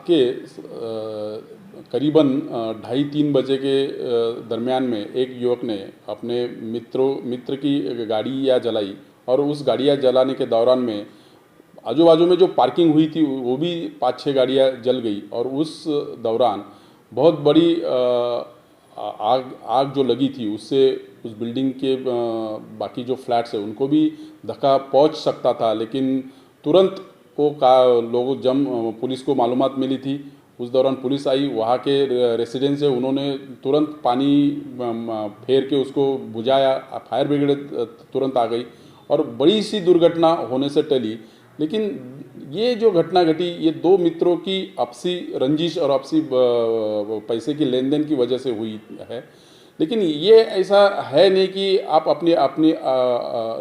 के करीबन 2:30-3 बजे के दरमियान में एक युवक ने अपने मित्र की गाड़ियाँ जलाई और उस गाड़ियाँ जलाने के दौरान में आजू बाजू में जो पार्किंग हुई थी वो भी 5-6 गाड़ियाँ जल गई और उस दौरान बहुत बड़ी आग जो लगी थी उससे उस बिल्डिंग के बाकी जो फ्लैट्स है उनको भी धक्का पहुंच सकता था, लेकिन तुरंत पुलिस को मालूमात मिली थी। उस दौरान पुलिस आई, वहाँ के रेसिडेंट्स है उन्होंने तुरंत पानी फेर के उसको बुझाया, फायर ब्रिगेड तुरंत आ गई और बड़ी सी दुर्घटना होने से टली। लेकिन ये जो घटना घटी ये दो मित्रों की आपसी रंजिश और आपसी पैसे की लेन देन की वजह से हुई है। लेकिन ये ऐसा है नहीं कि आप अपनी अपनी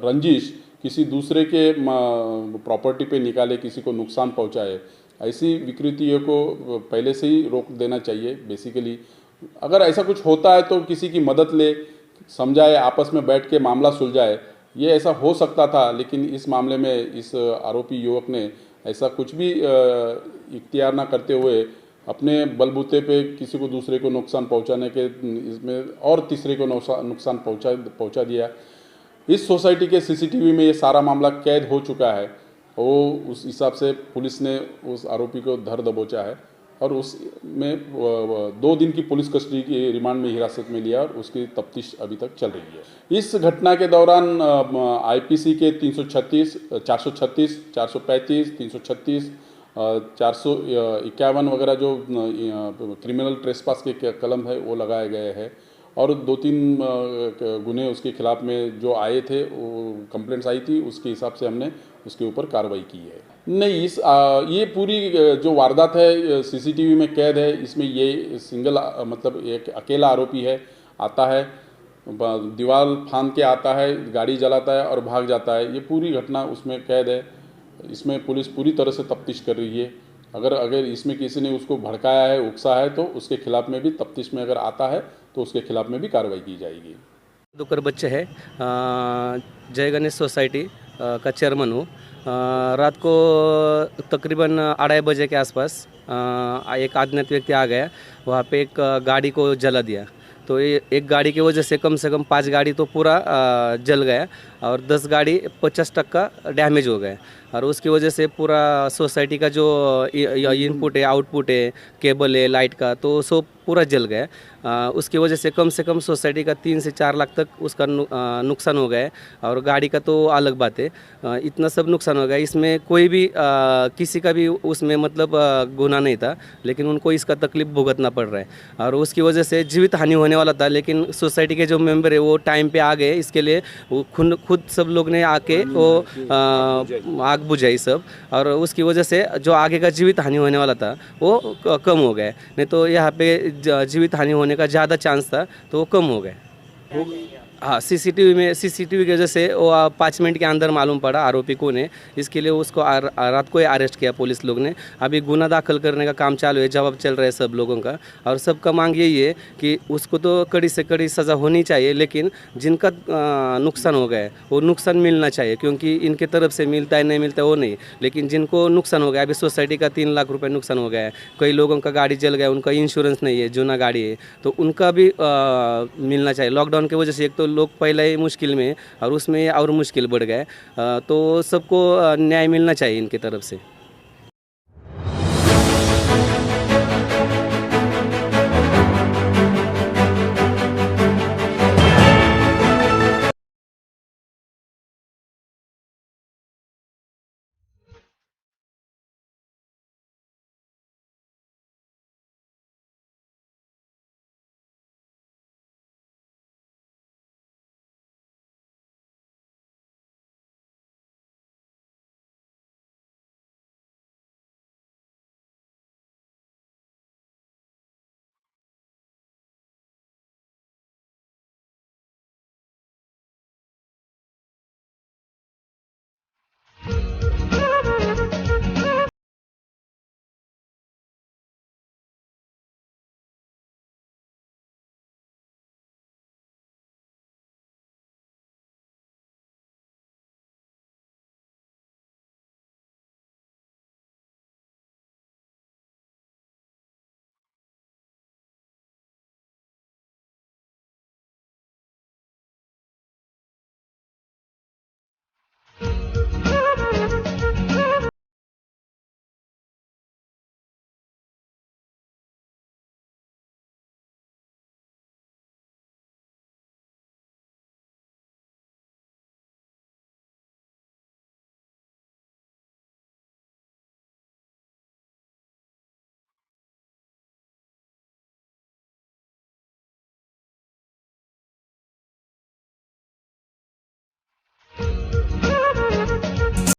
रंजिश किसी दूसरे के प्रॉपर्टी पे निकाले, किसी को नुकसान पहुंचाए। ऐसी विकृतियों को पहले से ही रोक देना चाहिए। बेसिकली अगर ऐसा कुछ होता है तो किसी की मदद ले, समझाए, आपस में बैठ के मामला सुलझाए। ये ऐसा हो सकता था, लेकिन इस मामले में इस आरोपी युवक ने ऐसा कुछ भी इख्तियार ना करते हुए अपने बलबूते पे किसी को दूसरे को नुकसान पहुंचाने के इसमें और तीसरे को नुकसान पहुंचा दिया। इस सोसाइटी के सीसीटीवी में ये सारा मामला कैद हो चुका है। वो उस हिसाब से पुलिस ने उस आरोपी को धर दबोचा है और उसमें 2 दिन की पुलिस कस्टडी की रिमांड में हिरासत में लिया और उसकी तफ्तीश अभी तक चल रही है। इस घटना के दौरान आईपीसी के 336, 436, 435, 336, 451 वगैरह जो क्रिमिनल ट्रेसपास के कलम है वो लगाए गए हैं और 2-3 गुने उसके खिलाफ में जो आए थे, वो कंप्लेंट्स आई थी, उसके हिसाब से हमने उसके ऊपर कार्रवाई की है। नहीं, ये पूरी जो वारदात है सीसीटीवी में कैद है। इसमें ये सिंगल मतलब एक अकेला आरोपी है, आता है, दीवार फांद के आता है, गाड़ी जलाता है और भाग जाता है। ये पूरी घटना उसमें कैद है। इसमें पुलिस पूरी तरह से तफ्तीश कर रही है। अगर इसमें किसी ने उसको भड़काया है, उकसा है, तो उसके खिलाफ में भी तफ्तीश में अगर आता है तो उसके खिलाफ में भी कार्रवाई की जाएगी। दुकर बच्चे है, जय गणेश सोसाइटी का चेयरमैन हूँ। रात को तकरीबन 2:30 बजे के आसपास एक अज्ञात व्यक्ति आ गया, वहाँ पे एक गाड़ी को जला दिया। तो ये एक गाड़ी की वजह से कम 5 गाड़ी तो पूरा जल गया और 10 गाड़ी 50% डैमेज हो गए और उसकी वजह से पूरा सोसाइटी का जो इनपुट है, आउटपुट है, केबल है, लाइट का, तो सब पूरा जल गया। उसकी वजह से कम सोसाइटी का 3 से 4 लाख तक उसका नुकसान हो गया और गाड़ी का तो अलग बात है। इतना सब नुकसान हो गया। इसमें कोई भी किसी का भी उसमें मतलब गुनाह नहीं था, लेकिन उनको इसका तकलीफ भुगतना पड़ रहा है और उसकी वजह से जीवित हानि होने वाला था, लेकिन सोसाइटी के जो मेंबर है वो टाइम पे आ गए। इसके लिए वो खुद सब लोग ने आके वो आग बुझाई सब और उसकी वजह से जो आगे का जीवित हानि होने वाला था वो कम हो गया। नहीं तो यहाँ पे जीवित हानि होने का ज़्यादा चांस था, तो वो कम हो गया। हाँ, सीसीटीवी की वजह से वो 5 मिनट के अंदर मालूम पड़ा आरोपी कौन है। इसके लिए उसको रात को ही अरेस्ट किया पुलिस लोग ने। अभी गुना दाखिल करने का काम चालू है, जवाब चल रहा है सब लोगों का और सबका मांग यही है कि उसको तो कड़ी से कड़ी सज़ा होनी चाहिए, लेकिन जिनका नुकसान हो गया है वो नुकसान मिलना चाहिए, क्योंकि इनके तरफ से मिलता है नहीं मिलता है वो नहीं, लेकिन जिनको नुकसान हो गया, अभी सोसाइटी का 3 लाख रुपये नुकसान हो गया है, कई लोगों का गाड़ी जल गया, उनका इंश्योरेंस नहीं है, जूना गाड़ी है, तो उनका भी मिलना चाहिए। लॉकडाउन की वजह से एक तो लोग पहले ही मुश्किल में और उसमें और मुश्किल बढ़ गए, तो सबको न्याय मिलना चाहिए इनकी तरफ से।